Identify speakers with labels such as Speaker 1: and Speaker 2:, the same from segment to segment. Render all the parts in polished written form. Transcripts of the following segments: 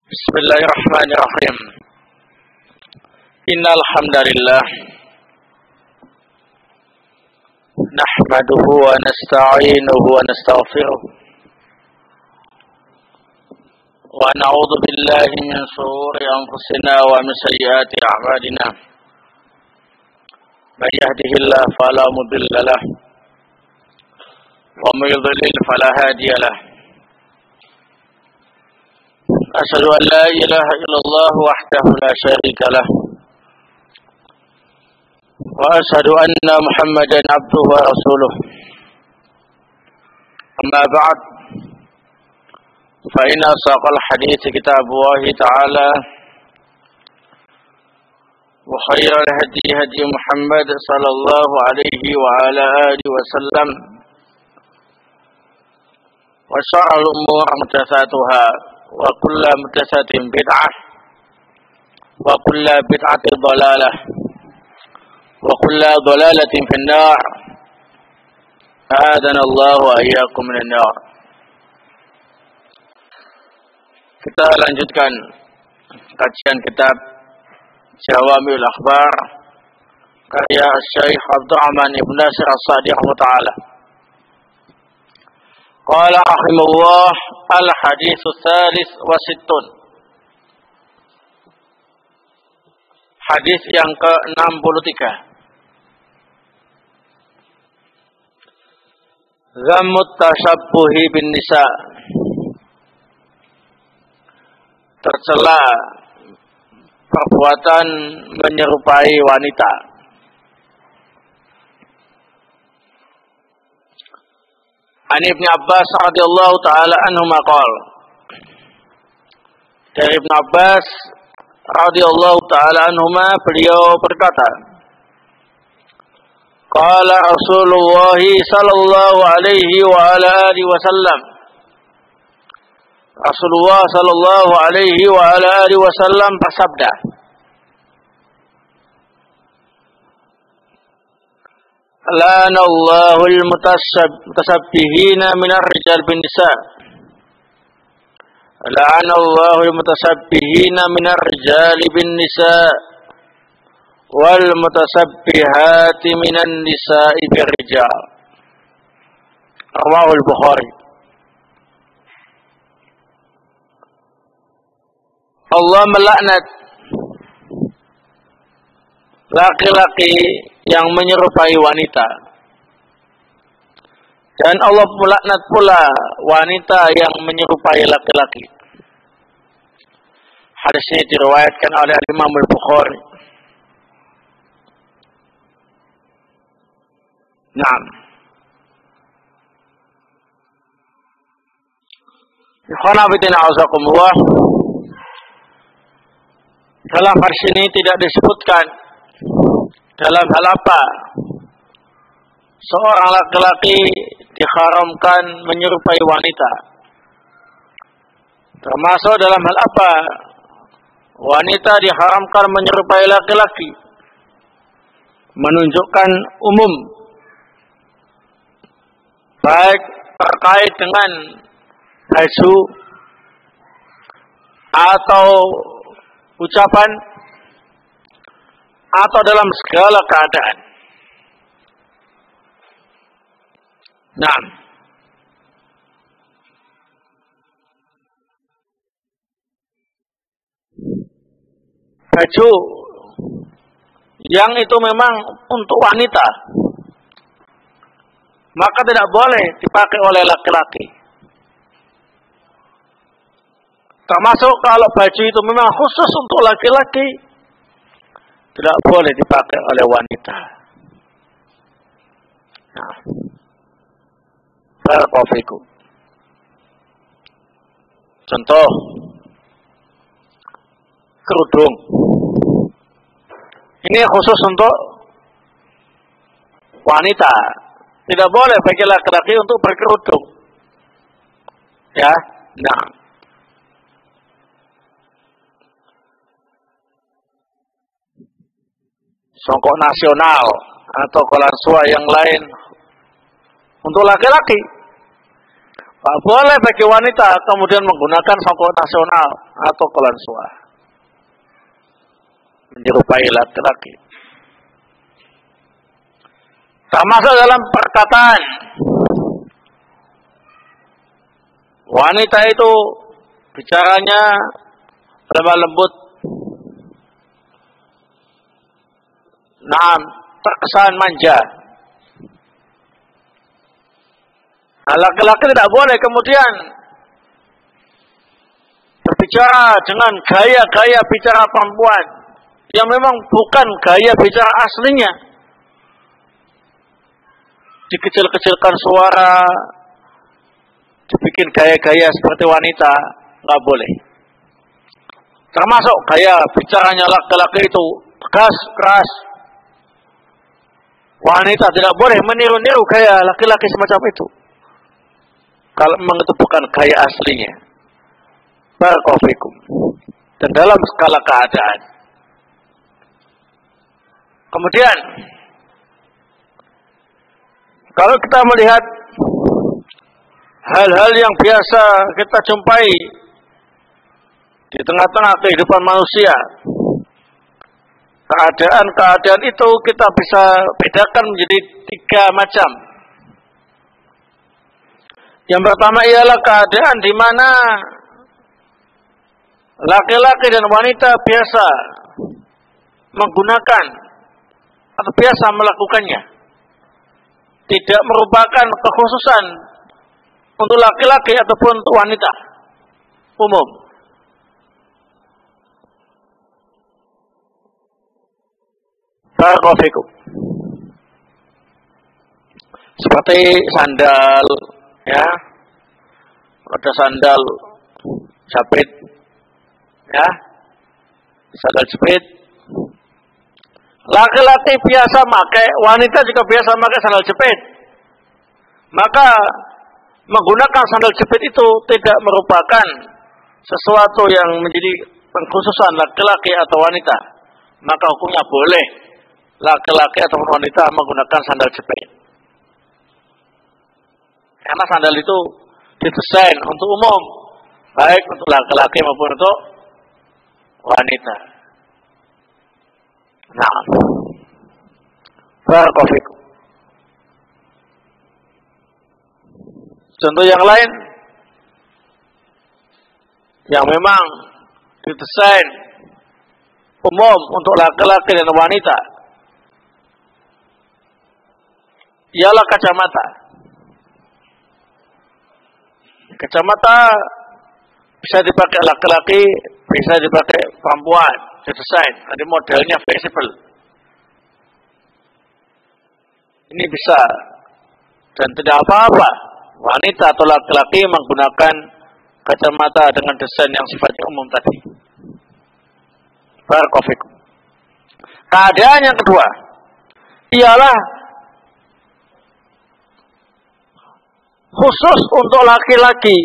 Speaker 1: Bismillahirrahmanirrahim. Innal hamdalillah nahmaduhu wa nasta'inuhu wa nastaghfiruh wa na'udzu billahi min shururi anfusina wa min sayyiati a'malina. May yahdihillahu fala mudilla lahu wa may yudlil fala hadiya lahu. Asyhadu an la ilaha illallah wahdahu la syarika lah wa asyhadu anna Muhammadan abduhu wa rasuluh. Amma ba'd, fa inna asaqal hadits kitabullah ta'ala wa khairal hadi hadi Muhammad sallallahu alaihi wa ala alihi wa sallam wa syarrul umur muhdatsatuha wa kullu muhdatsatin bid'ah wa kullu bid'atin dhalalah wa kullu dhalalatin fin-nar. A'adana Allah wa iyyakum minan nar. Kita lanjutkan kajian kitab Jawami'ul Akhbar karya Syekh Abdurrahman Ibn Nasir As-Sa'di rahimahullah. Qala rahimahullah al-haditsu tsalits wa sittun. Hadis yang ke-63. Zammut tashabbuhi bin nisa. Tercela perbuatan menyerupai wanita. An Ibn Abbas radhiyallahu ta'ala anhuma qala. Dari Ibn Abbas radhiyallahu ta'ala anhuma, beliau berkata, qala Rasulullah sallallahu alaihi wa ala alihi wasallam. Rasulullah sallallahu alaihi wa ala alihi wasallam bersabda, Lanallahu al-mutasabbihina minar rijal bin nisa. Lanallahu al-mutasabbihina minar rijal bin nisa wal mutasabbihati minan nisa'i bir rijal. Rawahu al-Bukhari. Allah melaknat laki-laki yang menyerupai wanita, dan Allah melaknat pula wanita yang menyerupai laki-laki. Hadis ini diriwayatkan oleh Imam Al-Bukhari. Naam. Ikhwana fillah a'azakumullah. Dalam hadis ini tidak disebutkan dalam hal apa seorang laki-laki diharamkan menyerupai wanita, termasuk dalam hal apa wanita diharamkan menyerupai laki-laki, menunjukkan umum, baik terkait dengan baju atau ucapan atau dalam segala keadaan. Nah, baju yang itu memang untuk wanita, maka tidak boleh dipakai oleh laki-laki. Termasuk kalau baju itu memang khusus untuk laki-laki, tidak boleh dipakai oleh wanita. Nah, barakallahu fikum. Contoh, kerudung. Ini khusus untuk wanita. Tidak boleh bagi laki-laki untuk berkerudung. Ya, nah. Songkok nasional atau kolansua yang lain untuk laki-laki. Tak boleh bagi wanita kemudian menggunakan songkok nasional atau kelansuah menyerupai laki-laki. Termasuk dalam perkataan, wanita itu bicaranya lemah lembut, terkesan manja. Laki-laki tidak boleh kemudian berbicara dengan gaya-gaya bicara perempuan yang memang bukan gaya bicara aslinya. Dikecil-kecilkan suara, dibikin gaya-gaya seperti wanita, nggak boleh. Termasuk gaya bicaranya laki-laki itu tegas, keras. Wanita tidak boleh meniru-niru gaya laki-laki semacam itu. Kalau memang itu bukan gaya aslinya. Barakallahu fikum. Dan dalam skala keadaan. Kemudian, kalau kita melihat hal-hal yang biasa kita jumpai di tengah-tengah kehidupan manusia, keadaan-keadaan itu kita bisa bedakan menjadi 3 macam. Yang pertama ialah keadaan di mana laki-laki dan wanita biasa menggunakan atau biasa melakukannya. Tidak merupakan kekhususan untuk laki-laki ataupun untuk wanita. Umum. Barakallahu fikum. Seperti sandal, ya, ada sandal jepit, ya, sandal jepit. Laki-laki biasa pakai, wanita juga biasa pakai sandal jepit. Maka menggunakan sandal jepit itu tidak merupakan sesuatu yang menjadi pengkhususan laki-laki atau wanita. Maka hukumnya boleh laki-laki atau wanita menggunakan sandal jepit. Karena sandal itu didesain untuk umum, baik untuk laki-laki maupun untuk wanita. Nah, barakallahu fikum. Contoh yang lain yang memang didesain umum untuk laki-laki dan wanita ialah kacamata. Kacamata bisa dipakai laki-laki, bisa dipakai perempuan, didesain. Nanti modelnya fleksibel. Ini bisa dan tidak apa-apa wanita atau laki-laki menggunakan kacamata dengan desain yang sifatnya umum tadi. Barakallahu fikum. Keadaan yang kedua ialah khusus untuk laki-laki.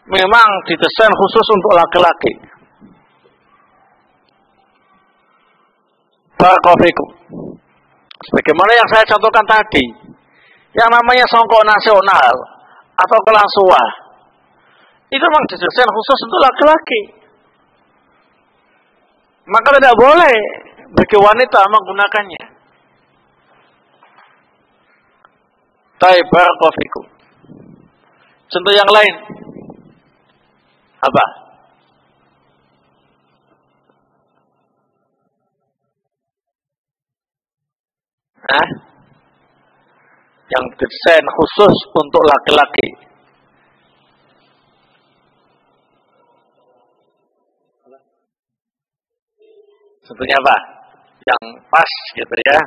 Speaker 1: Memang didesain khusus untuk laki-laki. Barakallahu fikum. Sebagaimana yang saya contohkan tadi, yang namanya songkok nasional atau kelansuah, itu memang didesain khusus untuk laki-laki. Maka tidak boleh bagi wanita menggunakannya. Baik, barakallahu fikum. Contoh yang lain apa? Yang desain khusus untuk laki-laki. Contohnya apa? Yang pas gitu ya.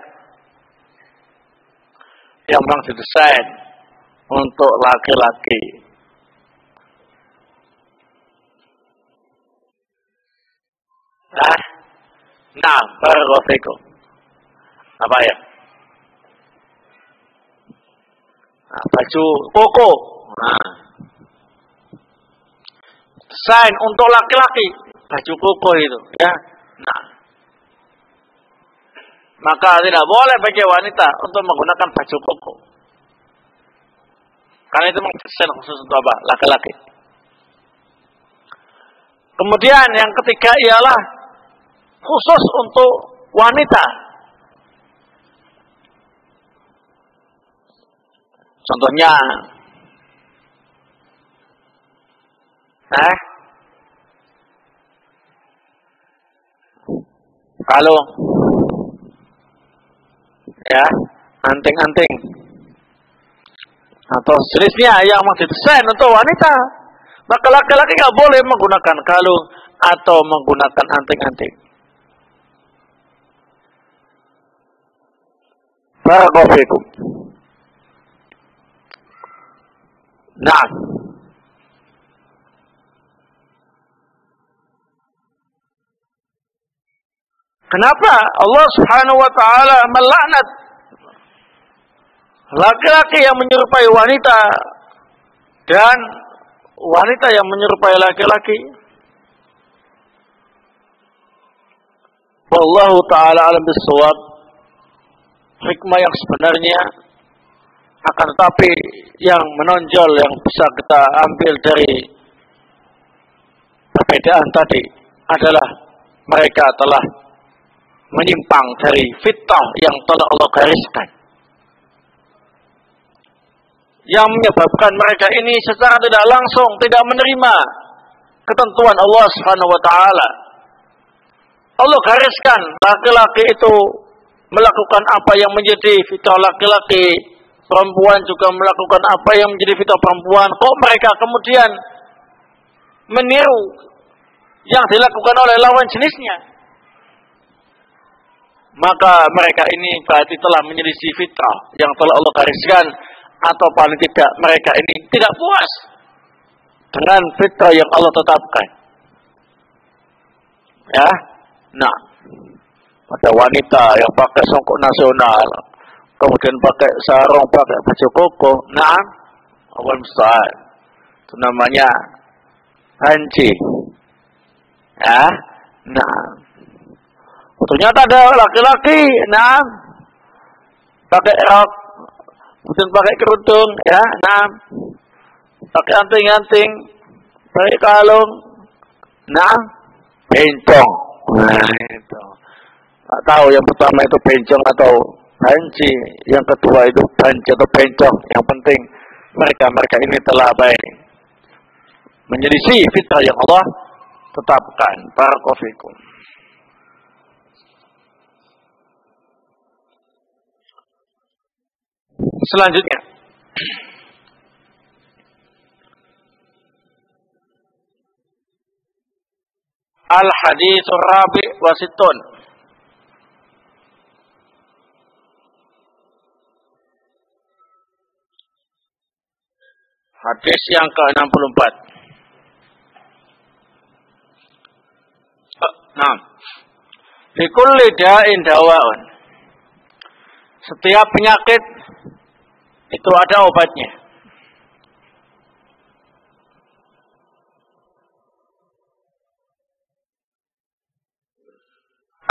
Speaker 1: Yang memang didesain untuk laki-laki. Nah, barakallahu fikum. Apa ya? Nah, baju koko. Nah, desain untuk laki-laki, baju koko itu, ya. Nah, maka tidak boleh bagi wanita untuk menggunakan baju koko. Karena itu memang desain khusus untuk apa? Laki-laki. Kemudian yang ketiga ialah khusus untuk wanita. Contohnya, kalau ya anting-anting atau sejenisnya yang mau didesain untuk wanita, maka laki-laki nggak boleh menggunakan kalung atau menggunakan anting-anting. Barakallahu fikum. Nah, kenapa Allah Subhanahu wa taala melaknat laki-laki yang menyerupai wanita dan wanita yang menyerupai laki-laki? Wallahu taala alam bis-shawab. Hikmah yang sebenarnya akan tetapi yang menonjol yang bisa kita ambil dari perbedaan tadi adalah mereka telah menyimpang dari fitrah yang telah Allah gariskan, yang menyebabkan mereka ini secara tidak langsung tidak menerima ketentuan Allah Subhanahu wa taala. Allah gariskan laki-laki itu melakukan apa yang menjadi fitrah laki-laki, perempuan juga melakukan apa yang menjadi fitrah perempuan. Kok mereka kemudian meniru yang dilakukan oleh lawan jenisnya? Maka mereka ini berarti telah menyelisih fitrah yang telah Allah gariskan, atau paling tidak mereka ini tidak puas dengan fitrah yang Allah tetapkan. Ya, nah, ada wanita yang pakai songkok nasional, kemudian pakai sarung, pakai baju koko, nah, Allah musta'an, itu namanya hanci. Ya, nah, ternyata ada laki-laki, nah, pakai rok, kemudian pakai kerudung, ya, nah, pakai anting-anting, pakai kalung, nah, bencong. Nah, itu. Tak tahu yang pertama itu bencong atau hanci, yang kedua itu banci atau bencong. Yang penting mereka ini telah baik menyelisih fitrah yang Allah tetapkan. Barakallahu fikum. Selanjutnya, Al-Haditsur Rabi' wa Sittun. Hadis yang ke-64. Nah, likulli da'in dawa'un. Setiap penyakit itu ada obatnya.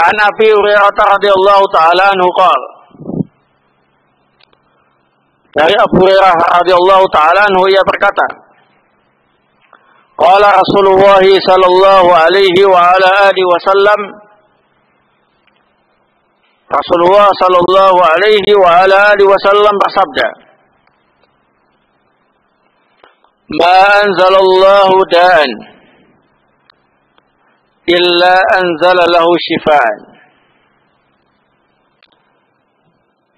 Speaker 1: An Abi Hurairah radhiyallahu ta'ala anhu qala, dari Abu Hurairah radhiyallahu ta'ala anhu ia berkata, qala Rasulullah sallallahu alaihi wa ala alihi wasallam, Rasulullah sallallahu alaihi wa ala alihi wasallam bersabda, ma anzalallahu da'an illa anzala lahu shifaan.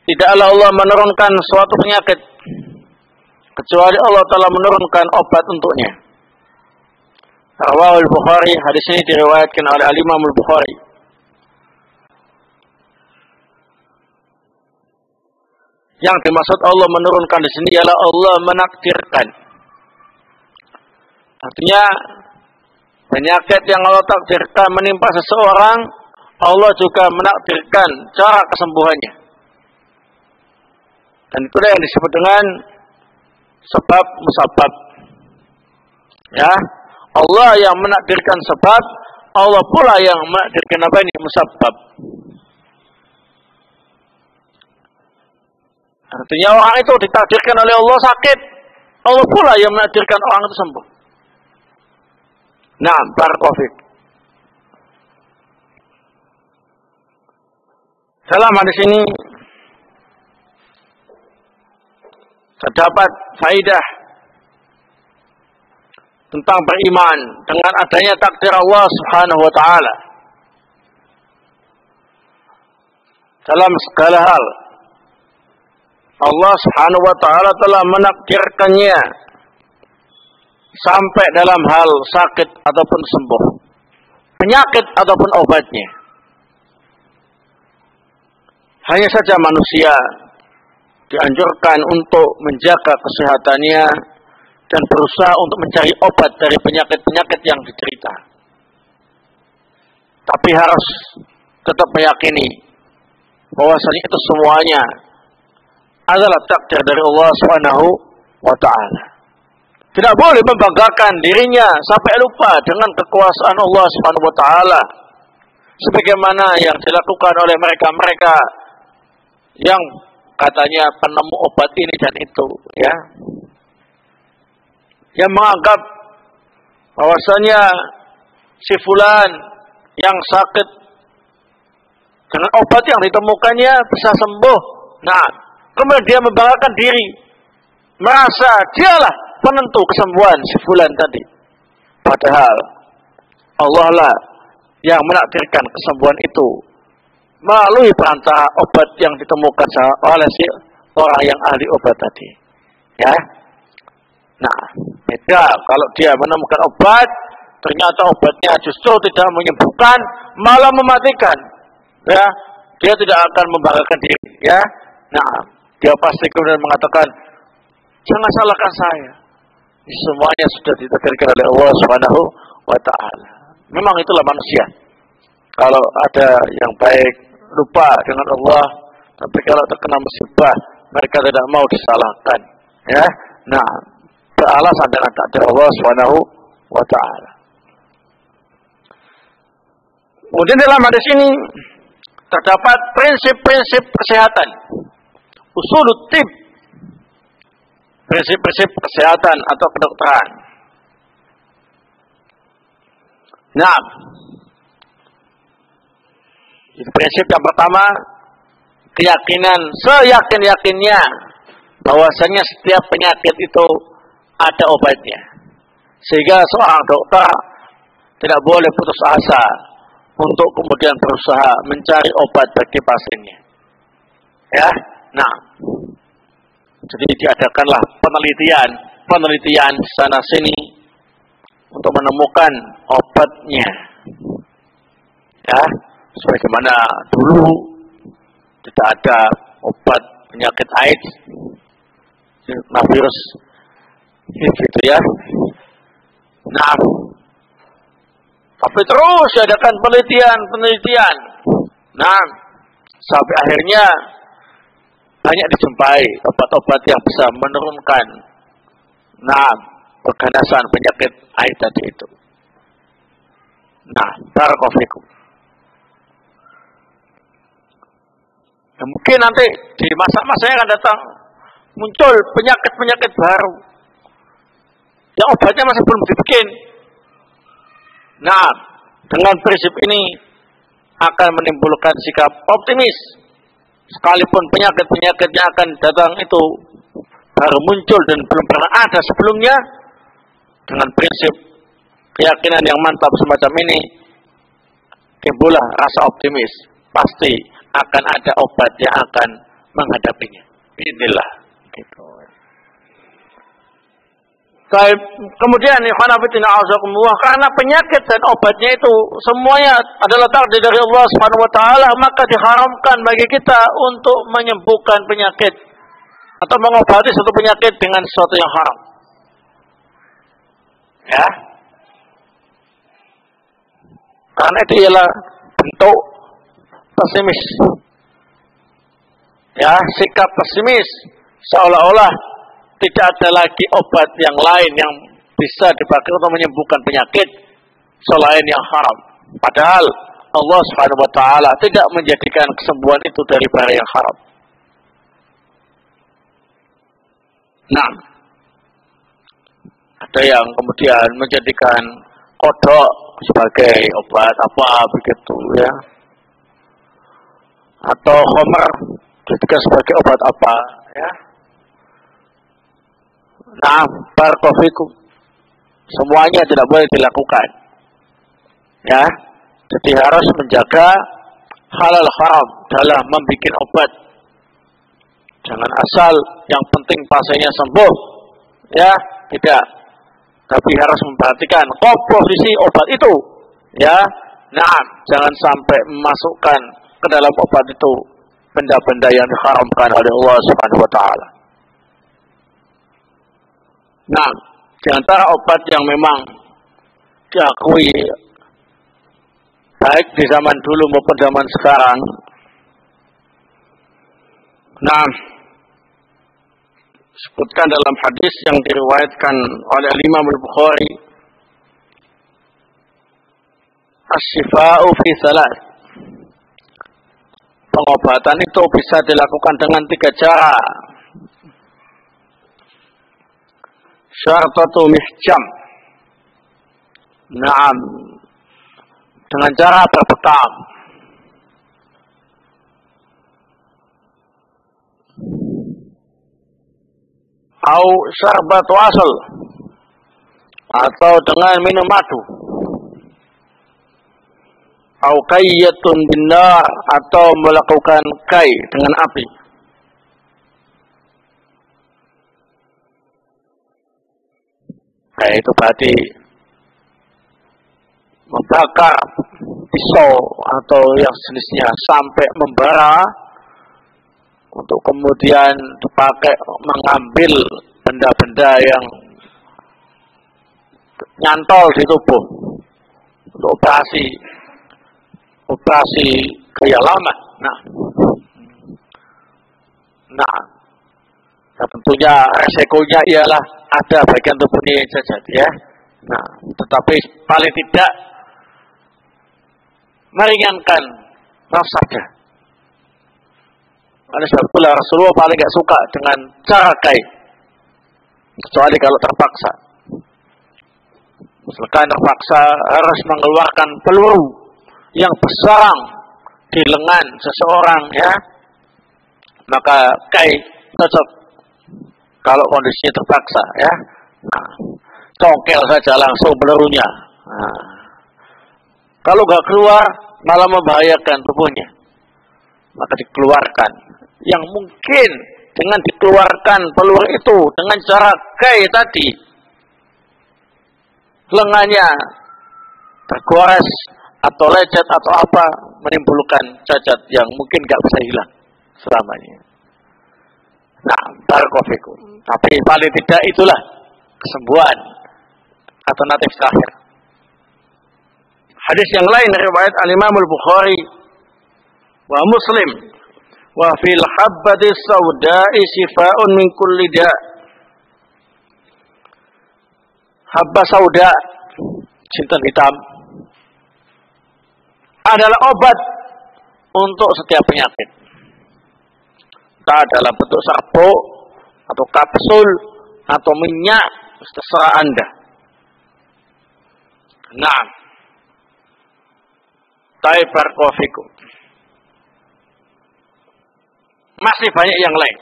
Speaker 1: Tidaklah Allah menurunkan suatu penyakit kecuali Allah telah menurunkan obat untuknya. Rawahul Bukhari, hadis ini diriwayatkan oleh Al-Imam Al-Bukhari. Yang dimaksud Allah menurunkan di sini ialah Allah menakdirkan. Artinya penyakit yang Allah takdirkan menimpa seseorang, Allah juga menakdirkan cara kesembuhannya. Dan itulah yang disebut dengan sebab musabab. Ya, Allah yang menakdirkan sebab, Allah pula yang menakdirkan apa ini? Musabab. Artinya orang itu ditakdirkan oleh Allah sakit, Allah pula yang menakdirkan orang itu sembuh. Nah, barakallahu fiik. Dalam hadis ini terdapat faidah tentang beriman dengan adanya takdir Allah Subhanahu wa taala dalam segala hal. Allah Subhanahu wa taala telah menakdirkannya sampai dalam hal sakit ataupun sembuh, penyakit ataupun obatnya. Hanya saja manusia dianjurkan untuk menjaga kesehatannya dan berusaha untuk mencari obat dari penyakit-penyakit yang diderita. Tapi harus tetap meyakini bahwasanya itu semuanya adalah takdir dari Allah Subhanahu wa taala. Tidak boleh membanggakan dirinya sampai lupa dengan kekuasaan Allah Subhanahu wa taala sebagaimana yang dilakukan oleh mereka-mereka yang katanya penemu obat ini dan itu, ya. Yang menganggap bahwasanya si fulan yang sakit dengan obat yang ditemukannya bisa sembuh. Nah, kemudian dia membanggakan diri, merasa dialah penentu kesembuhan si fulan tadi. Padahal Allah lah yang menakdirkan kesembuhan itu melalui perantara obat yang ditemukan oleh si orang yang ahli obat tadi. Ya. Nah, beda kalau dia menemukan obat, ternyata obatnya justru tidak menyembuhkan, malah mematikan. Ya, dia tidak akan membanggakan diri. Ya. Nah, dia pasti kemudian mengatakan, jangan salahkan saya. Semuanya sudah ditakdirkan oleh Allah Subhanahu wa taala. Memang itulah manusia. Kalau ada yang baik lupa dengan Allah, tapi kalau terkena musibah mereka tidak mau disalahkan. Ya. Nah, beralasan dengan takdir Allah Subhanahu wa taala. Kemudian dalam hadis ini terdapat prinsip-prinsip kesehatan. Usulut tib. Prinsip-prinsip kesehatan atau kedokteran. Nah, prinsip yang pertama, keyakinan seyakin-yakinnya bahwasanya setiap penyakit itu ada obatnya. Sehingga seorang dokter tidak boleh putus asa untuk kemudian berusaha mencari obat bagi pasiennya. Ya, nah, jadi diadakanlah penelitian sana sini untuk menemukan obatnya. Ya, sebagaimana dulu tidak ada obat penyakit AIDS, virus HIV itu ya. Nah, tapi terus diadakan penelitian. Nah, sampai akhirnya banyak dijumpai obat-obat yang bisa menurunkan keganasan penyakit AIDS tadi itu. Nah, barakallahu fikum. Ya, mungkin nanti di masa-masa yang akan datang muncul penyakit-penyakit baru yang obatnya masih belum dibikin. Nah, dengan prinsip ini akan menimbulkan sikap optimis. Sekalipun penyakit-penyakit yang akan datang itu baru muncul dan belum pernah ada sebelumnya, dengan prinsip keyakinan yang mantap semacam ini, timbullah rasa optimis. Pasti akan ada obat yang akan menghadapinya. Bismillah. Gitu. Kemudian karena penyakit dan obatnya itu semuanya adalah takdir dari Allah Subhanahu wa taala, maka diharamkan bagi kita untuk menyembuhkan penyakit atau mengobati suatu penyakit dengan sesuatu yang haram. Ya. Karena itu ialah bentuk pesimis. Ya, sikap pesimis seolah-olah tidak ada lagi obat yang lain yang bisa dipakai untuk menyembuhkan penyakit selain yang haram. Padahal Allah Subhanahu wa taala tidak menjadikan kesembuhan itu dari barang yang haram. Nah, Ada yang kemudian menjadikan kodok sebagai obat apa begitu ya, atau khamr dijadikan sebagai obat apa ya. Nah, barakallahu semuanya tidak boleh dilakukan ya. Jadi harus menjaga halal haram dalam membuat obat. Jangan asal yang penting pasiennya sembuh ya, tidak. Tapi harus memperhatikan komposisi obat itu ya. Nah, jangan sampai memasukkan ke dalam obat itu benda-benda yang diharamkan oleh Allah Subhanahu wa taala. Nah, di antara obat yang memang diakui baik di zaman dulu maupun zaman sekarang, nah, disebutkan dalam hadis yang diriwayatkan oleh Imam Al-Bukhari, as-shifa'u fi thalath. Pengobatan itu bisa dilakukan dengan 3 cara. Syartatu mihjam. Naam. Dengan cara berbekam. Au syarbatu asal. Atau dengan minum madu. Au kayyatun binnar, atau melakukan kai dengan api. Kai itu berarti membakar pisau atau yang sejenisnya sampai membara, untuk kemudian dipakai mengambil benda-benda yang nyantol di tubuh untuk operasi kehilaman. Nah, tentunya resikonya ialah ada bagian tubuhnya yang cacat ya. Nah, tetapi paling tidak meringankan mafsadah. Oleh sebab itulah Rasulullah paling gak suka dengan cara kai, kecuali kalau terpaksa. Misalkan terpaksa harus mengeluarkan peluru yang bersarang di lengan seseorang ya, maka kai cocok kalau kondisinya terpaksa ya. Nah, congkel saja langsung pelurunya. Nah, kalau nggak keluar malah membahayakan tubuhnya, maka dikeluarkan. Yang mungkin dengan dikeluarkan peluru itu dengan cara kai tadi, lengannya tergores atau lecet atau apa, menimbulkan cacat yang mungkin nggak bisa hilang selamanya. Nah, barakallahu. Tapi paling tidak itulah kesembuhan alternatif terakhir. Hadis yang lain riwayat Al-Imam Al-Bukhari wa Muslim, wa fil habbati sauda'i shifaa'un min kulli da'. Habba sauda, jinten hitam, adalah obat untuk setiap penyakit. Entah dalam bentuk serbuk atau kapsul atau minyak, terserah Anda. Nah, barakallahu. Masih banyak yang lain.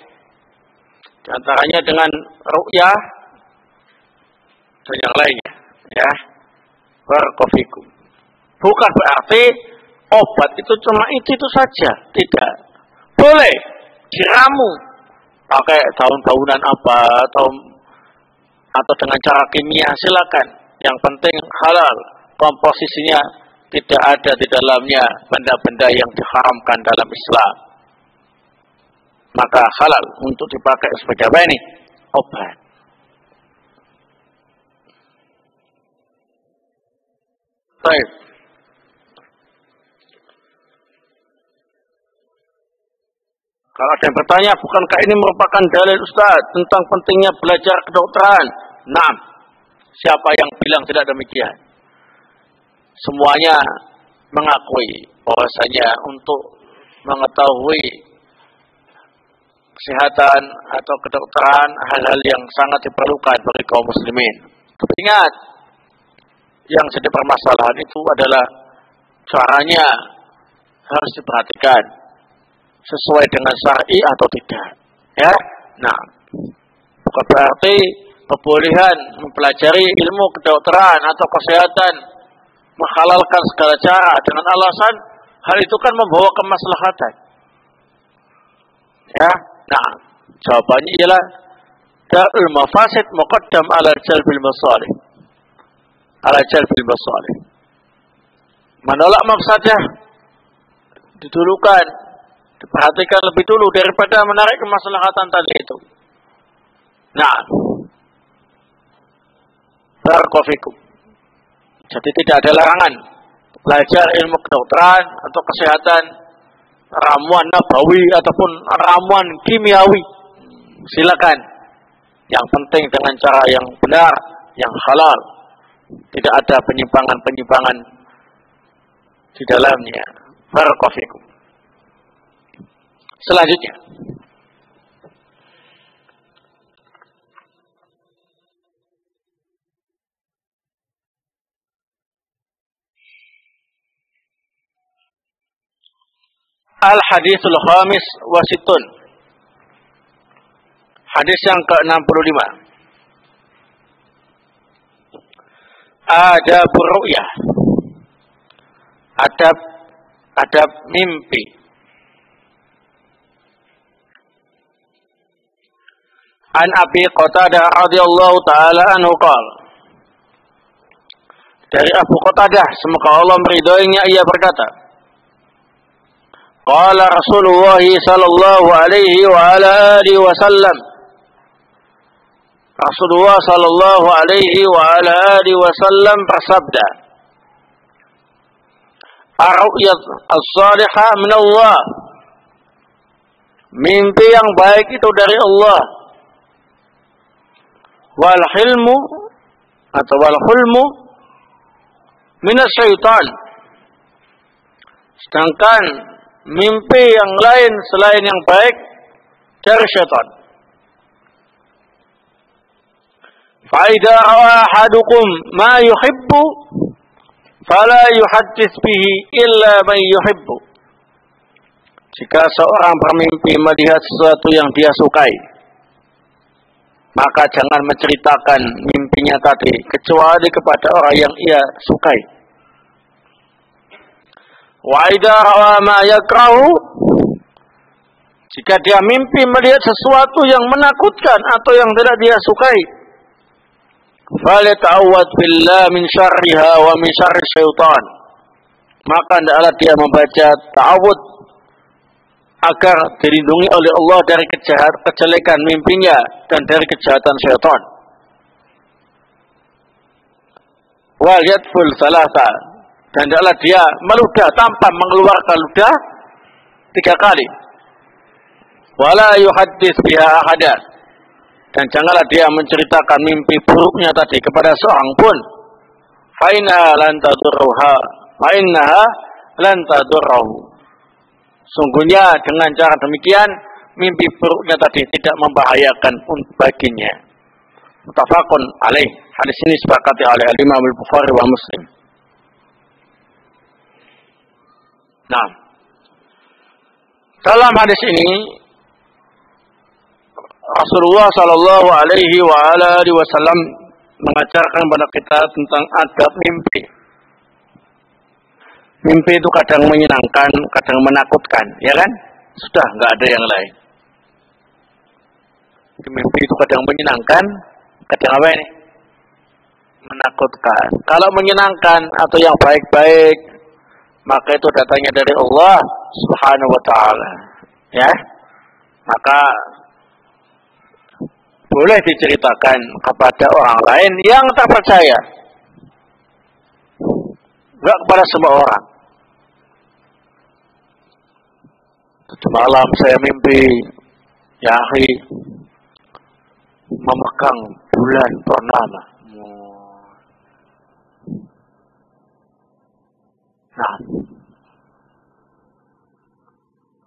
Speaker 1: Di antaranya dengan ru'yah dan yang lainnya, ya. Barakallahu. Bukan berarti obat itu cuma itu saja, tidak. Boleh diramu pakai daun-daunan apa atau dengan cara kimia, silakan. Yang penting halal, komposisinya tidak ada di dalamnya benda-benda yang diharamkan dalam Islam. Maka halal untuk dipakai sebagai apa ini? Obat. Baik. Kalau ada yang bertanya, bukankah ini merupakan dalil Ustaz tentang pentingnya belajar kedokteran? Nah, siapa yang bilang tidak demikian? Semuanya mengakui bahwasanya untuk mengetahui kesehatan atau kedokteran hal-hal yang sangat diperlukan bagi kaum muslimin. Ingat, yang jadi permasalahan itu adalah caranya harus diperhatikan sesuai dengan syar'i atau tidak. Ya, nah, bukan berarti kebolehan mempelajari ilmu kedokteran atau kesehatan menghalalkan segala cara dengan alasan hal itu kan membawa kemaslahatan. Ya, nah, jawabannya ialah darul mafasid muqaddam ala jalbil masalih. Ala jalbil masalih. Menolak mafsadah didulukan, diperhatikan lebih dulu daripada menarik kemaslahatan tadi itu. Nah, barakallahu fikum. Jadi tidak ada larangan belajar ilmu kedokteran atau kesehatan, ramuan nabawi ataupun ramuan kimiawi. Silakan. Yang penting dengan cara yang benar, yang halal. Tidak ada penyimpangan-penyimpangan di dalamnya. Barakallahu fikum. Selanjutnya, Al-Hadithul Khamis wa Sittun. Hadis yang ke-65. Adabur ru'yah. Adab mimpi. An Abi Qatadah radhiyallahu taala anhu qala. Dari Abu Qatadah, semoga Allah meridhoinya, ia berkata, qala Rasulullah sallallahu alaihi wa ala alihi wasallam. Rasulullah sallallahu alaihi wa ala alihi wasallam bersabda, ar-ru'yah as-salihah min Allah. Mimpi yang baik itu dari Allah. Wal hilmu atau wal hulmu minas syaitan. Sedangkan mimpi yang lain selain yang baik dari syaitan. Fa idza ra'a ahadukum ma yuhibbu fala yuhaddits bihi illa man yuhibbu. Jika seorang bermimpi melihat sesuatu yang dia sukai, maka jangan menceritakan mimpinya tadi kecuali kepada orang yang ia sukai. Wa idza ra'a ma yakrahu, jika dia mimpi melihat sesuatu yang menakutkan atau yang tidak dia sukai, falyata'awwadz billah min syarriha wa min syarri syaitan, maka hendaklah dia membaca ta'awudz agar dilindungi oleh Allah dari kejelekan mimpinya dan dari kejahatan syaitan. Wal yadful salasa, dan hendaklah dia meludah tanpa mengeluarkan ludah 3 kali. Wala yuhaddits biha ahada, dan janganlah dia menceritakan mimpi buruknya tadi kepada seorang pun. Fa innaha lan tadurruha, fa innaha lan tadurruhu. Sungguhnya dengan cara demikian mimpi buruknya tadi tidak membahayakan baginya. Muttafaqun alaih. Hadis ini disepakati oleh Imam Al-Bukhari wa Muslim. Nah, dalam hadis ini Rasulullah sallallahu alaihi wa alihi wasallam mengajarkan kepada kita tentang adab mimpi. Mimpi itu kadang menyenangkan, kadang menakutkan, ya kan? Sudah, nggak ada yang lain. Mimpi itu kadang menyenangkan, kadang apa ini? Menakutkan. Kalau menyenangkan atau yang baik-baik, maka itu datangnya dari Allah Subhanahu wa ta'ala. Ya, maka boleh diceritakan kepada orang lain yang tak percaya. Enggak kepada semua orang. Semalam saya mimpi, ya akhi, memegang bulan purnama. Nah,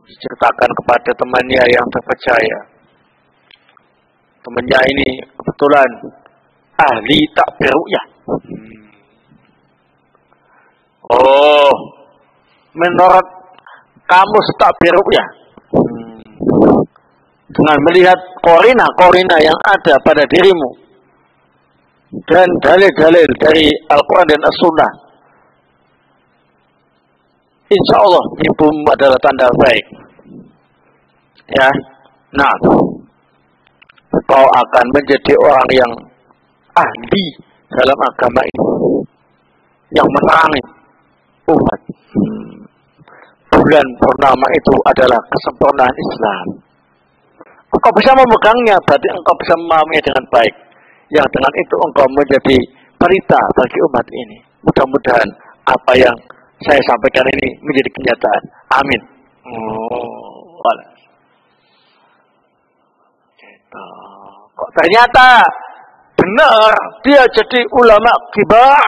Speaker 1: diceritakan kepada temannya yang terpercaya. Temannya ini kebetulan ahli takbir ru'yah. Oh, menurut kamu takbir ru'yah. Dengan melihat korina yang ada pada dirimu dan dalil-dalil dari Al-Quran dan As-Sunnah, insya Allah mimpimu adalah tanda baik. Ya, nah, kau akan menjadi orang yang ahli dalam agama ini, yang menerangi umat. Bulan purnama itu adalah kesempurnaan Islam. Engkau bisa memegangnya, berarti engkau bisa memahaminya dengan baik. Yang dengan itu engkau menjadi pelita bagi umat ini. Mudah-mudahan apa yang saya sampaikan ini menjadi kenyataan. Amin. Kok ternyata benar dia jadi ulama kibar.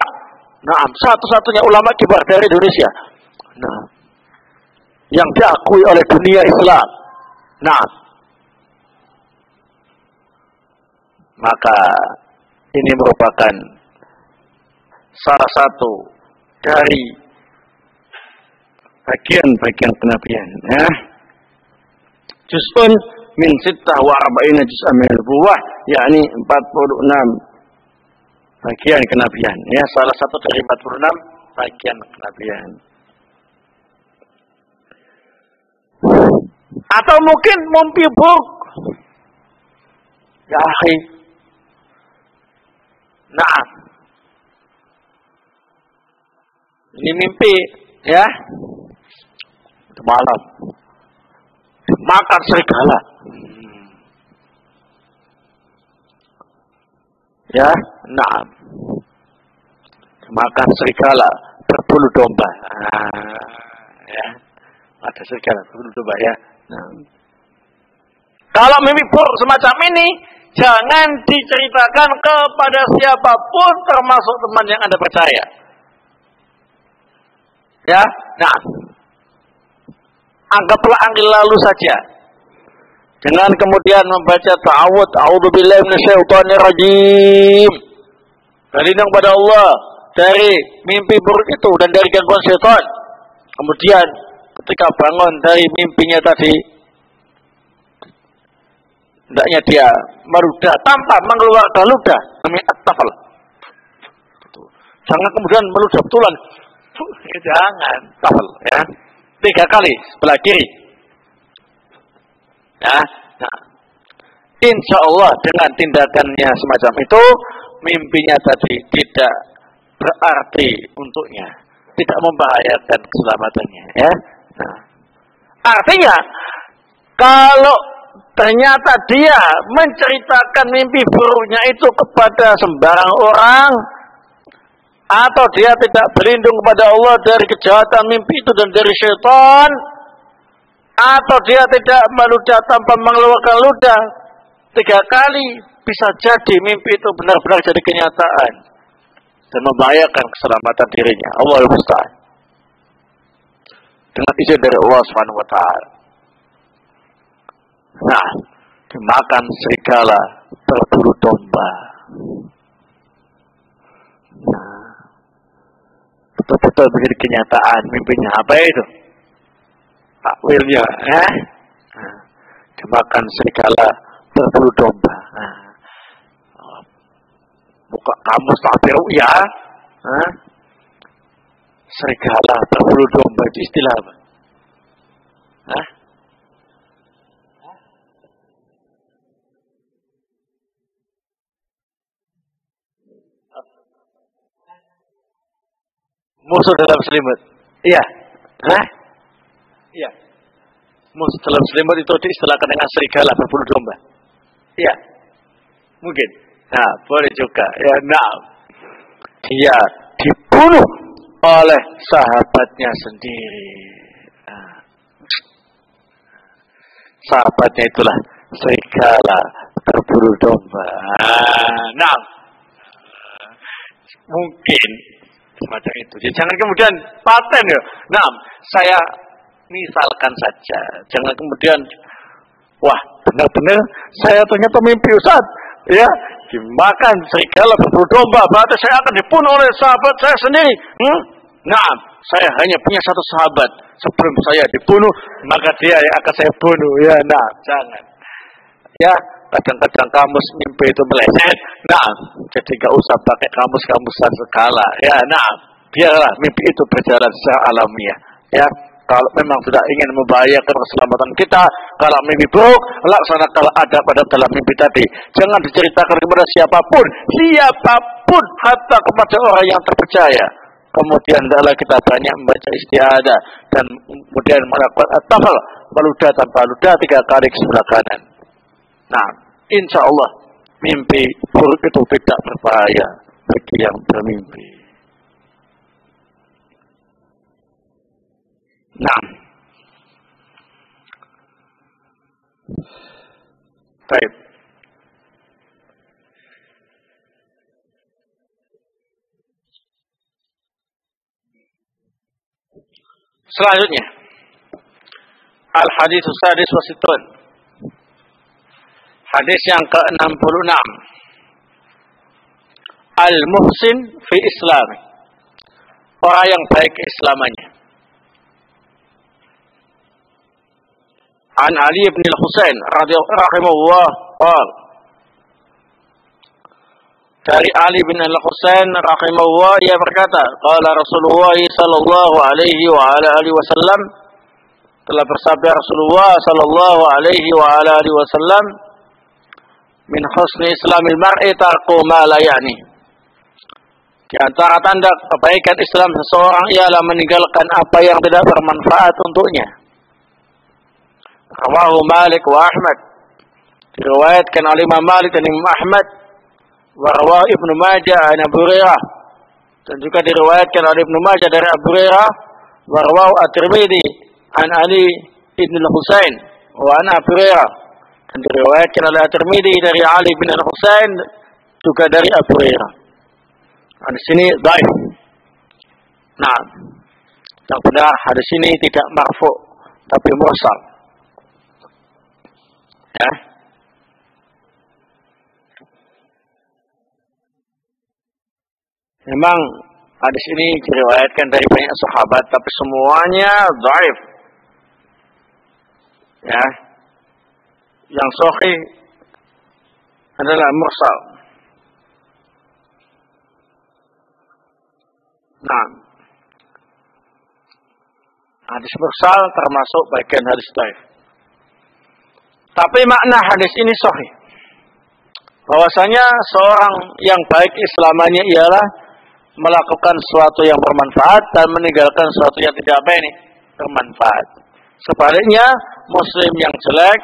Speaker 1: Nah, satu-satunya ulama kibar dari Indonesia. Nah, yang diakui oleh dunia Islam. Nah, maka ini merupakan salah satu dari bagian-bagian kenabian. Ya. Juz'un min sittah wa arba'ina juz'an min al-nubuwah, yakni 46 bagian kenabian. Ya, salah satu dari 46 bagian kenabian. Atau mungkin mimpi buruk. Ya akhi. Nah. Ini mimpi, ya. Malam. Makan serigala. Ya, nah. Makan serigala berbulu domba. Ya. Ada serigala berbulu domba, ya. Nah. Kalau mimpi buruk semacam ini, jangan diceritakan kepada siapapun, termasuk teman yang Anda percaya. Ya, nah, anggaplah angin lalu saja. Jangan kemudian membaca ta'awud, a'udzubillahi minasyaitonirrajim. Berlindung pada Allah dari mimpi buruk itu dan dari gangguan syaitan. Kemudian ketika bangun dari mimpinya tadi, hendaknya dia meludah tanpa mengeluarkan ludah, namanya at-tafal. Jangan kemudian meludah betulan. Jangan, tafal, ya. 3 kali sebelah kiri. Ya, nah, insya Allah dengan tindakannya semacam itu, mimpinya tadi tidak berarti untuknya, tidak membahayakan keselamatannya. Ya, nah, artinya kalau ternyata dia menceritakan mimpi buruknya itu kepada sembarang orang, atau dia tidak berlindung kepada Allah dari kejahatan mimpi itu dan dari syaitan, atau dia tidak meludah tanpa mengeluarkan ludah 3 kali, bisa jadi mimpi itu benar-benar jadi kenyataan dan membahayakan keselamatan dirinya. Allahul musta'an. Dengan izin dari Allah Subhanahu wa taala. Nah, dimakan serigala berbulu domba. Nah, betul-betul menjadi kenyataan mimpinya. Apa itu? Takwilnya, dimakan serigala berbulu domba. Buka kamus takbir ya. Serigala berbulu domba itu istilah apa? Musuh dalam selimut. Iya. Iya. Musuh dalam selimut itu diistilahkan dengan serigala berbulu domba. Iya. Mungkin. Nah, boleh juga. Ya, nah. Dia dibunuh oleh sahabatnya sendiri. Nah. Sahabatnya itulah serigala berbulu domba. Nah. Mungkin semacam itu. Jadi jangan kemudian paten ya. Nah, saya misalkan saja. Jangan kemudian, wah benar-benar saya ternyata mimpi Ustaz. Ya, dimakan serigala berbulu domba, berarti saya akan dibunuh oleh sahabat saya sendiri. Nah, saya hanya punya satu sahabat. Sebelum saya dibunuh, maka dia yang akan saya bunuh. Ya, nah, jangan. Ya, kadang-kadang kamus mimpi itu meleset. Nah, jadi gak usah pakai kamus-kamusan segala. Ya, nah, biarlah mimpi itu berjalan secara alamiah. Ya, kalau memang tidak ingin membahayakan keselamatan kita, kalau mimpi buruk, laksanakanlah ada pada dalam mimpi tadi. Jangan diceritakan kepada siapapun, hatta kepada orang yang terpercaya. Kemudian adalah kita banyak membaca istiadah dan kemudian melakukan at-tafal, baludah tanpa ludah 3 kali ke sebelah kanan. Nah, insya Allah mimpi buruk itu tidak berbahaya bagi yang bermimpi. Nah, baik. Selanjutnya, al-hadits sadis wa sittun. Hadis yang ke-66. Al-muhsin fi Islam. Orang yang baik keislamannya. An Ali bin Al-Husain radhiyallahu anhu. Dari Ali bin Al-Husain rahimahullah, ia berkata, qala Rasulullah sallallahu alaihi wa ala alihi wasallam, telah bersabda Rasulullah sallallahu alaihi wa ala alihi wasallam, min husni islamil mar'i tarku ma la ya'ni. Di antara tanda kebaikan Islam seseorang ialah meninggalkan apa yang tidak bermanfaat untuknya. Rawahu Malik wa Ahmad. Diriwayatkan oleh Imam Malik dan Imam Ahmad. Wa rawahu Ibnu Majah an Abu Hurairah. Dan juga diriwayatkan oleh Ibnu Majah dari Abu Hurairah. Wa rawahu At-Tirmidzi an Ali bin Al-Husain wa an Abu Hurairah. Dan diriwayatkan oleh At-Tirmidzi dari Ali bin Al-Husain juga dari Abu Hurairah. Nah, di sini dhaif. Nah, yang benar hadis ini tidak marfu tapi mursal. Ya. Memang hadis ini diriwayatkan dari banyak sahabat, tapi semuanya dhaif. Ya. Yang sahih adalah mursal. Nah, hadis mursal termasuk bagian hadis dhaif. Tapi makna hadis ini sahih. Bahwasanya seorang yang baik islamannya ialah melakukan sesuatu yang bermanfaat dan meninggalkan sesuatu yang tidak bermanfaat. Sebaliknya, muslim yang jelek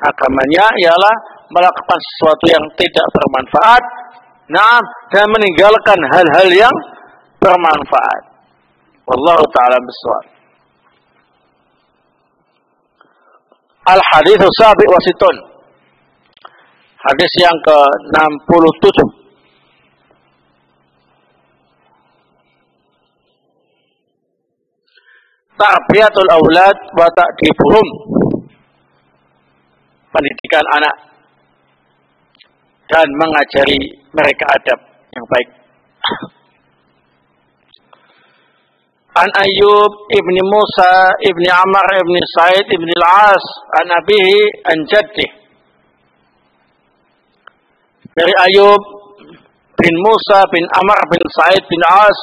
Speaker 1: agamanya ialah melakukan sesuatu yang tidak bermanfaat, dan meninggalkan hal-hal yang bermanfaat. Wallahu ta'ala bissawab. Al-hadits sabi wa sittun. Hadis yang ke-67. Tarbiyatul aulad wa ta'dibuhum. Pendidikan anak dan mengajari mereka adab yang baik. An Ayyub ibni Musa ibni Amr ibni Sa'id ibni Al-As an abihi an jaddih. Dari Ayyub bin Musa bin Amr bin Sa'id bin Al-As,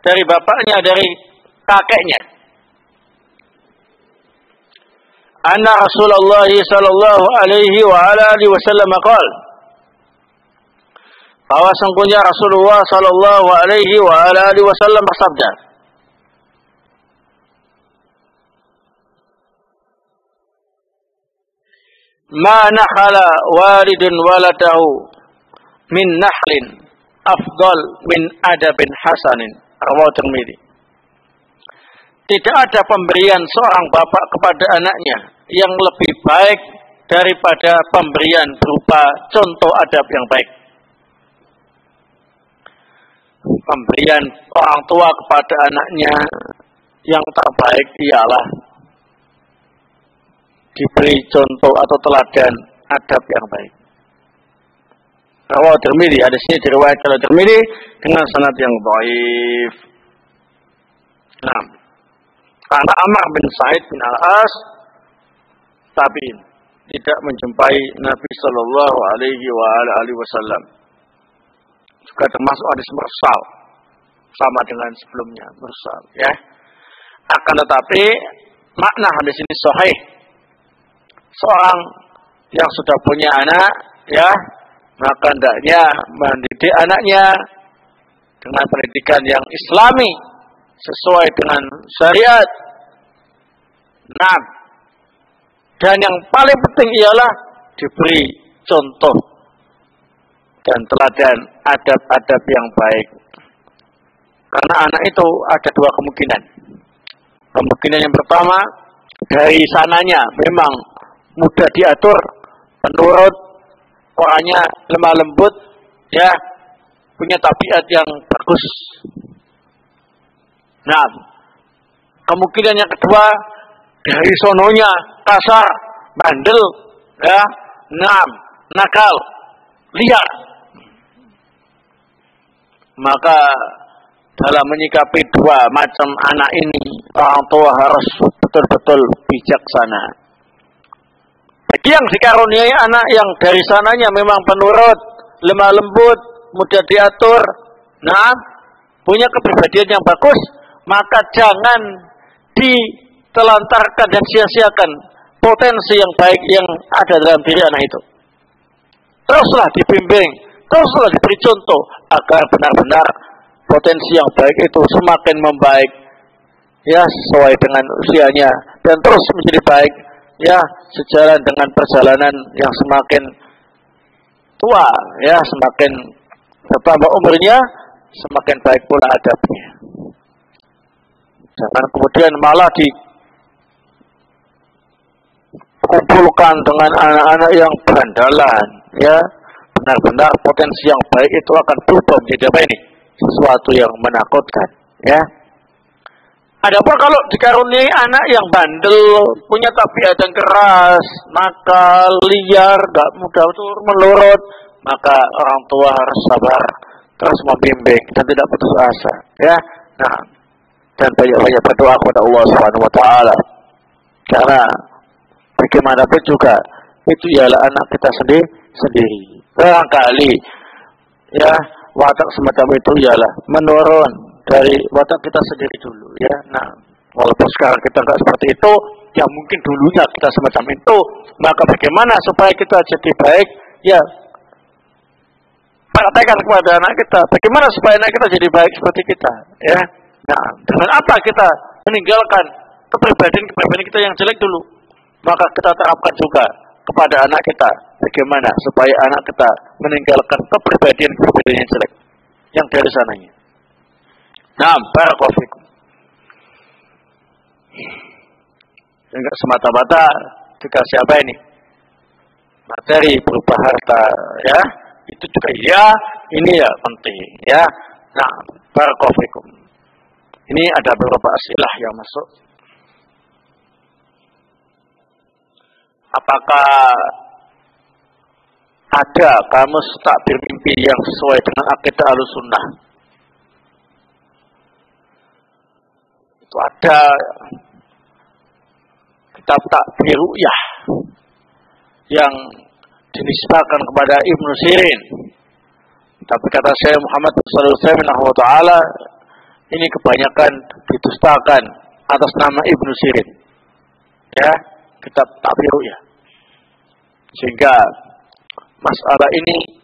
Speaker 1: dari bapaknya, dari kakeknya. Anna Rasulullah sallallahu alaihi wa ala alihi wasallam qala, bahwa sungguhnya Rasulullah sallallahu alaihi wa ala alihi wasallam bersabda, ma nakhala walidun waladahu min nahlin afdal min adabin hasanin. Rawahu Tirmidzi. Tidak ada pemberian seorang bapak kepada anaknya yang lebih baik daripada pemberian berupa contoh adab yang baik. Pemberian orang tua kepada anaknya yang terbaik ialah diberi contoh atau teladan adab yang baik. Rawahu Tirmidzi, hadis ini diriwayatkan oleh Tirmidzi dengan sanad yang dhaif. Nah, karena Amr bin Sa'id bin Al-As tabi'in tidak menjumpai Nabi sallallahu alaihi wasallam. Juga termasuk hadis mursal, sama dengan sebelumnya mursal, ya. Akan tetapi makna hadis ini sahih. Seorang yang sudah punya anak, ya, maka hendaknya mendidik anaknya dengan pendidikan yang islami sesuai dengan syariat. Nah, dan yang paling penting ialah diberi contoh dan teladan adab-adab yang baik. Karena anak itu ada dua kemungkinan. Kemungkinan yang pertama, dari sananya memang mudah diatur, penurut, orangnya lemah lembut, ya, punya tabiat yang bagus. Nah, kemungkinan yang kedua, dari sononya kasar, bandel, ya, nakal, liar. Maka dalam menyikapi dua macam anak ini, orang tua harus betul-betul bijaksana. Bagi yang dikaruniai anak yang dari sananya memang penurut, lemah lembut, mudah diatur, nah, punya kepribadian yang bagus, maka jangan ditelantarkan dan sia-siakan potensi yang baik yang ada dalam diri anak itu. Teruslah dibimbing, teruslah diberi contoh agar benar-benar potensi yang baik itu semakin membaik, ya, sesuai dengan usianya dan terus menjadi baik, ya, sejalan dengan perjalanan yang semakin tua, ya, semakin bertambah umurnya, semakin baik pula adabnya. Jangan kemudian malah dikumpulkan dengan anak-anak yang berandalan, ya, benar-benar potensi yang baik itu akan berubah menjadi apa ini? Sesuatu yang menakutkan, ya. Adapun kalau dikaruniai anak yang bandel, punya tabiat yang keras, nakal, liar, gak mudah menurut, maka orang tua harus sabar, terus membimbing dan tidak putus asa, ya. Nah, dan banyak-banyak berdoa kepada Allah Subhanahu wa taala. Karena bagaimanapun juga itu ialah anak kita sendiri. Barangkali, ya, watak semacam itu ialah menurun dari watak kita sendiri dulu, ya. Nah, walaupun sekarang kita nggak seperti itu, ya mungkin dulunya kita semacam itu. Maka bagaimana supaya kita jadi baik, ya, praktekkan kepada anak kita. Bagaimana supaya anak kita jadi baik seperti kita, ya. Nah, dengan apa kita meninggalkan kepribadian kita yang jelek dulu, maka kita terapkan juga kepada anak kita. Bagaimana supaya anak kita meninggalkan kepribadian yang jelek yang dari sananya. Nah, barakallahu fikum. Enggak semata-mata dikasih apa ini? Materi berupa harta, ya. Itu juga ya, ini ya penting, ya. Nah, barakallahu fikum. Ini ada beberapa asilah yang masuk. Apakah ada kamus takbir mimpi yang sesuai dengan akidah Ahlussunnah? Itu ada kitab takbir ru'yah yang dinisbahkan kepada Ibnu Sirin. Tapi kata Syekh Muhammad sallallahu alaihi wasallam, ini kebanyakan didustakan atas nama Ibnu Sirin. Ya, kitab takbir ru'yah. Sehingga masalah ini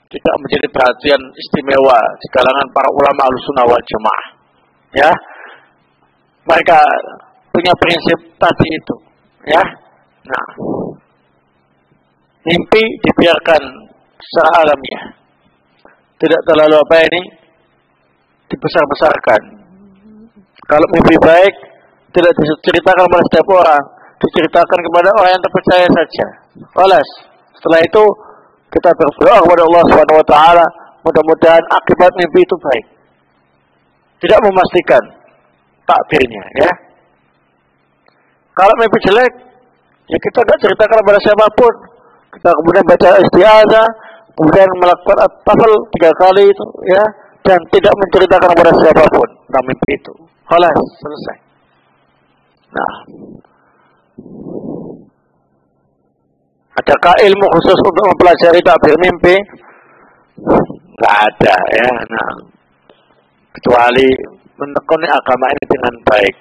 Speaker 1: tidak menjadi perhatian istimewa di kalangan para ulama Ahlussunnah wal Jamaah. Ya, mereka punya prinsip tadi itu. Ya, nah, mimpi dibiarkan secara alamiah, tidak terlalu apa ini dibesar-besarkan. Kalau mimpi baik tidak diceritakan kepada setiap orang, diceritakan kepada orang yang terpercaya saja. Walas. Setelah itu kita berdoa kepada Allah Subhanahu wa taala, mudah-mudahan akibat mimpi itu baik. Tidak memastikan takdirnya, ya. Kalau mimpi jelek, ya kita tidak ceritakan kepada siapapun. Kita kemudian baca isti'adzah, kemudian melakukan tafal 3 kali itu, ya, dan tidak menceritakan kepada siapapun tentang mimpi itu. Halas, selesai. Nah, adakah ilmu khusus untuk mempelajari takbir mimpi? Nggak ada, ya. Nah, kecuali menekuni agama ini dengan baik,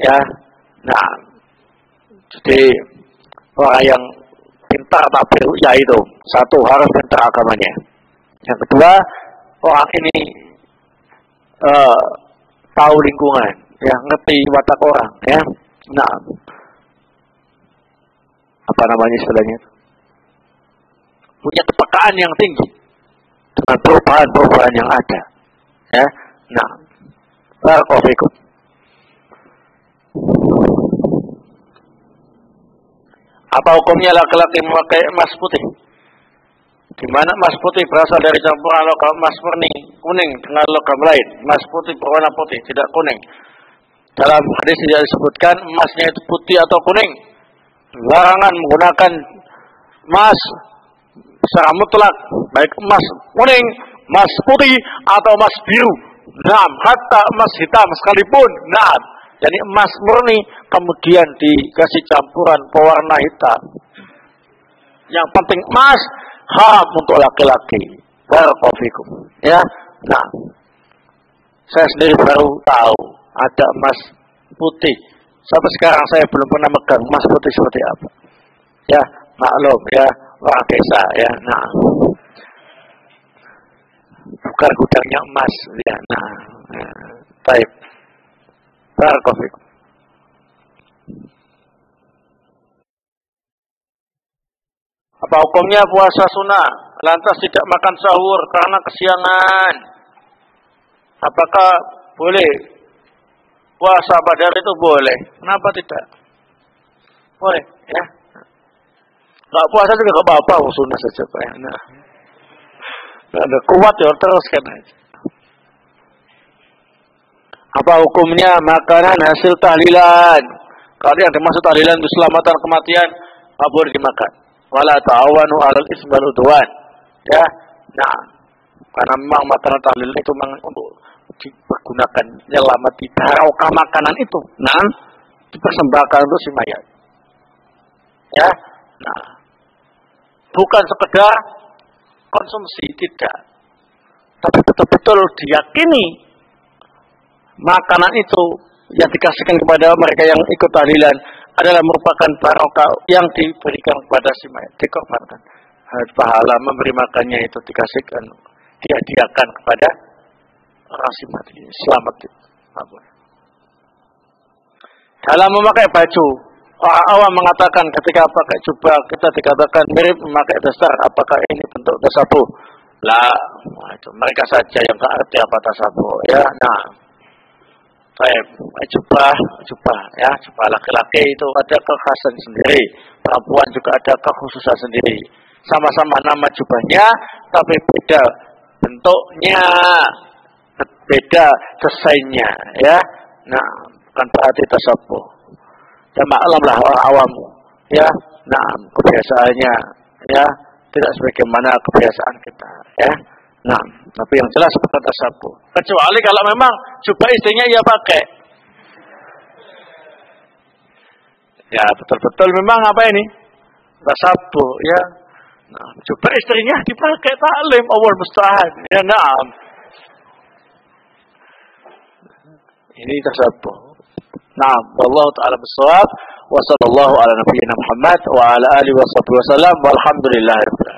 Speaker 1: ya. Nah, jadi orang yang pintar takbir ya itu satu, harus pintar agamanya. Yang kedua, orang ini tahu lingkungan, ya, ngerti watak orang, ya. Nah, apa namanya istilahnya, punya kepekaan yang tinggi dengan perubahan-perubahan yang ada, ya. Nah, barakallahu fikum. Apa hukumnya laki-laki memakai emas putih? Di mana emas putih berasal dari campuran logam emas murni kuning dengan logam lain. Emas putih berwarna putih, tidak kuning. Dalam hadis tidak disebutkan emasnya itu putih atau kuning. Larangan menggunakan emas secara mutlak, baik emas kuning, emas putih atau emas biru. Naam, hatta emas hitam sekalipun. Naam, jadi emas murni kemudian dikasih campuran pewarna hitam. Yang penting emas haram untuk laki-laki. Barakallahu fikum. Ya. Nah, saya sendiri baru tahu ada emas putih. Sampai sekarang saya belum pernah megang emas putih seperti apa. Ya, maklum ya, orang desa ya. Nah, bukan gudangnya emas ya. Nah, baik. Barakallahu fikum. Apa hukumnya puasa sunnah lantas tidak makan sahur karena kesiangan? Apakah boleh puasa pada hari itu? Boleh. Kenapa tidak? Boleh, ya. Nggak puasa juga nggak apa-apa, sunnah saja Pak. Nah, nggak ada kuat ya, teruskan aja. Apa hukumnya makanan hasil tahlilan? Kalau yang dimaksud tahlilan itu selamatan kematian, nggak boleh dimakan. Wala ta'awanu 'alal itsmi wal 'udwan. Ya. Nah, karena memang makanan tahlil itu memang untuk dipergunakan nyelamati barokah makanan itu. Nah, dipersembahkan untuk si mayat. Ya. Nah, bukan sekedar konsumsi, tidak. Tapi betul-betul diyakini makanan itu yang dikasihkan kepada mereka yang ikut tahlilan adalah merupakan barokah yang diberikan kepada si mayat, dikorbankan. Pahala memberi makannya itu dikasihkan, dihadiahkan kepada orang si mati, selamat itu. Dalam memakai baju, orang awam mengatakan ketika pakai jubah kita dikatakan mirip memakai dasar. Apakah ini bentuk tasabuh? Lah, itu mereka saja yang tak arti apa tasabuh. Ya, nah. Jubah ya, jubah laki-laki itu ada kekhasan sendiri, perempuan juga ada kekhususan sendiri. Sama-sama nama jubahnya, tapi beda bentuknya, beda desainnya, ya. Nah, bukan berarti tasabuh. Ya maklumlah orang awam, ya. Nah, kebiasaannya, ya, tidak sebagaimana kebiasaan kita, ya. Nah, tapi yang jelas bukan tasabuh. Kecuali kalau memang jubah istrinya ia pakai. Ya, betul-betul memang apa ini? Tasabuh, ya. Nah, jubah istrinya dipakai taklim, awal musta'an. Ya, na'am. Ini tasabuh. Na'am, wallahu ta'ala bissawab. Wa sallallahu ala nabiyyina Muhammad wa ala alihi wa sahbihi wa sallam. Walhamdulillahirabbil alamin.